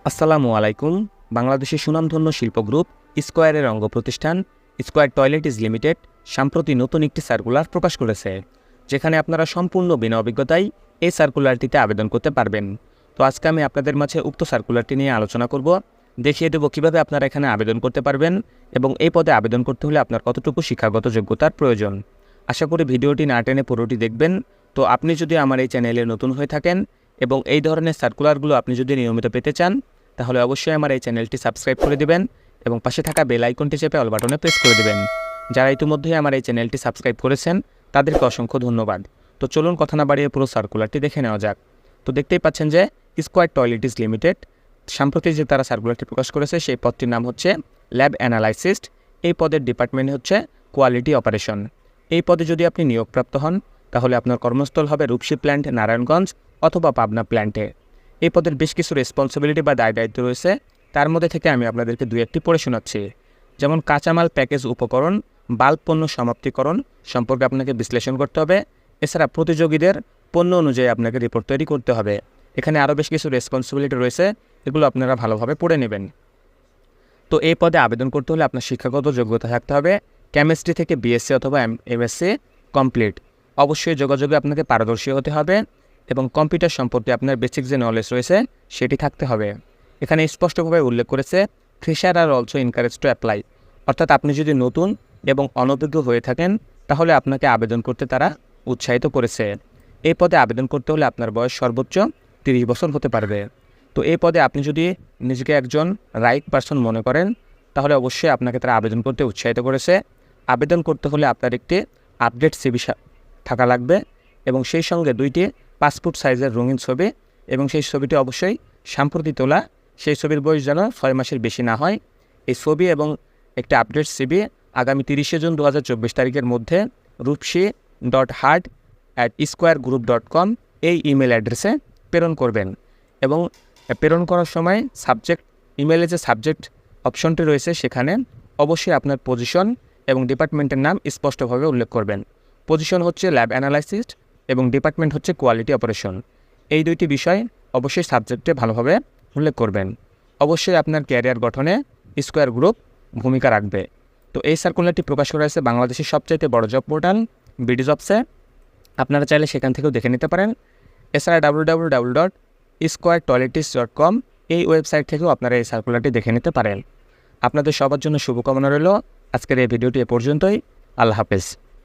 আসসালামু আলাইকুম। বাংলাদেশের সুনামধন্য শিল্প গ্রুপ স্কয়ারের অঙ্গ প্রতিষ্ঠান স্কয়ার টয়লেটিস লিমিটেড সম্প্রতি নতুন একটি সার্কুলার প্রকাশ করেছে, যেখানে আপনারা সম্পূর্ণ বিনা অভিজ্ঞতায় এই সার্কুলারটিতে আবেদন করতে পারবেন। তো আজকে আমি আপনাদের মাঝে উক্ত সার্কুলারটি নিয়ে আলোচনা করব, দেখিয়ে দেব কীভাবে আপনারা এখানে আবেদন করতে পারবেন এবং এই পদে আবেদন করতে হলে আপনার কতটুকু শিক্ষাগত যোগ্যতার প্রয়োজন। আশা করি ভিডিওটি না টেনে পুরোটি দেখবেন। তো আপনি যদি আমার এই চ্যানেলে নতুন হয়ে থাকেন এবং এই ধরনের সার্কুলারগুলো আপনি যদি নিয়মিত পেতে চান, তাহলে অবশ্যই আমার এই চ্যানেলটি সাবস্ক্রাইব করে দিবেন এবং পাশে থাকা বেল আইকনটি চেপে অল বাটনে প্রেস করে দিবেন। যারা ইতিমধ্যেই আমার এই চ্যানেলটি সাবস্ক্রাইব করেছেন তাদেরকে অসংখ্য ধন্যবাদ। তো চলুন কথা না বাড়িয়ে পুরো সার্কুলারটি দেখে নেওয়া যাক। তো দেখতেই পাচ্ছেন যে স্কয়ার টয়লেটিস লিমিটেড সম্প্রতি যে তারা সার্কুলারটি প্রকাশ করেছে সেই পদটির নাম হচ্ছে ল্যাব অ্যানালাইসিস্ট। এই পদের ডিপার্টমেন্ট হচ্ছে কোয়ালিটি অপারেশন। এই পদে যদি আপনি নিয়োগপ্রাপ্ত হন তাহলে আপনার কর্মস্থল হবে রূপসী প্ল্যান্ট, নারায়ণগঞ্জ অথবা পাবনা প্ল্যান্টে। এই পদের বেশ কিছু রেসপন্সিবিলিটি বা দায় দায়িত্ব রয়েছে, তার মধ্যে থেকে আমি আপনাদেরকে দুই একটি পড়ে শোনাচ্ছি। যেমন কাঁচামাল, প্যাকেজ, উপকরণ, বাল্ক পণ্য সমাপ্তিকরণ সম্পর্কে আপনাকে বিশ্লেষণ করতে হবে। এছাড়া প্রতিযোগীদের পণ্য অনুযায়ী আপনাকে রিপোর্ট তৈরি করতে হবে। এখানে আরও বেশ কিছু রেসপন্সিবিলিটি রয়েছে, এগুলো আপনারা ভালোভাবে পড়ে নেবেন। তো এই পদে আবেদন করতে হলে আপনার শিক্ষাগত যোগ্যতা থাকতে হবে কেমিস্ট্রি থেকে বিএসসি অথবা এমএসসি কমপ্লিট। অবশ্যই যোগাযোগে আপনাকে পারদর্শী হতে হবে এবং কম্পিউটার সম্পর্কে আপনার বেসিক যে নলেজ রয়েছে সেটি থাকতে হবে। এখানে স্পষ্টভাবে উল্লেখ করেছে fresher are also encourage to apply, অর্থাৎ আপনি যদি নতুন এবং অনভিজ্ঞ হয়ে থাকেন তাহলে আপনাকে আবেদন করতে তারা উৎসাহিত করেছে। এই পদে আবেদন করতে হলে আপনার বয়স সর্বোচ্চ 30 বছর হতে পারবে। তো এই পদে আপনি যদি নিজেকে একজন রাইট পারসন মনে করেন তাহলে অবশ্যই আপনাকে তারা আবেদন করতে উৎসাহিত করেছে। আবেদন করতে হলে আপনার একটি আপডেট সিভি থাকা লাগবে এবং সেই সঙ্গে 2টি পাসপোর্ট সাইজের রঙিন ছবি, এবং সেই ছবিটি অবশ্যই সাম্প্রতি তোলা। সেই ছবির বয়স যেন 6 মাসের বেশি না হয়। এই ছবি এবং একটি আপডেট সিভি আগামী 30শে জুন 2024 তারিখের মধ্যে rupshi.hart@squaregroup.com এই ইমেল অ্যাড্রেসে প্রেরণ করবেন। এবং প্রেরণ করার সময় ইমেলে যে সাবজেক্ট অপশনটি রয়েছে সেখানে অবশ্যই আপনার পজিশন এবং ডিপার্টমেন্টের নাম স্পষ্টভাবে উল্লেখ করবেন। পজিশন হচ্ছে ল্যাব অ্যানালাইসিস্ট এবং ডিপার্টমেন্ট হচ্ছে কোয়ালিটি অপারেশন। এই দুইটি বিষয় অবশ্যই সাবজেক্টে ভালোভাবে উল্লেখ করবেন। অবশ্যই আপনার ক্যারিয়ার গঠনে স্কয়ার গ্রুপ ভূমিকা রাখবে। তো এই সার্কুলারটি প্রকাশ করা হয়েছে বাংলাদেশের সবচাইতে বড় জব পোর্টাল বিডি জবসে। আপনারা চাইলে সেখান থেকেও দেখে নিতে পারেন। এছাড়া www.squaretoiletis.com এই ওয়েবসাইট থেকেও আপনারা এই সার্কুলারটি দেখে নিতে পারেন। আপনাদের সবার জন্য শুভকামনা রইল। আজকের এই ভিডিওটি এ পর্যন্তই। আল্লাহ হাফেজ।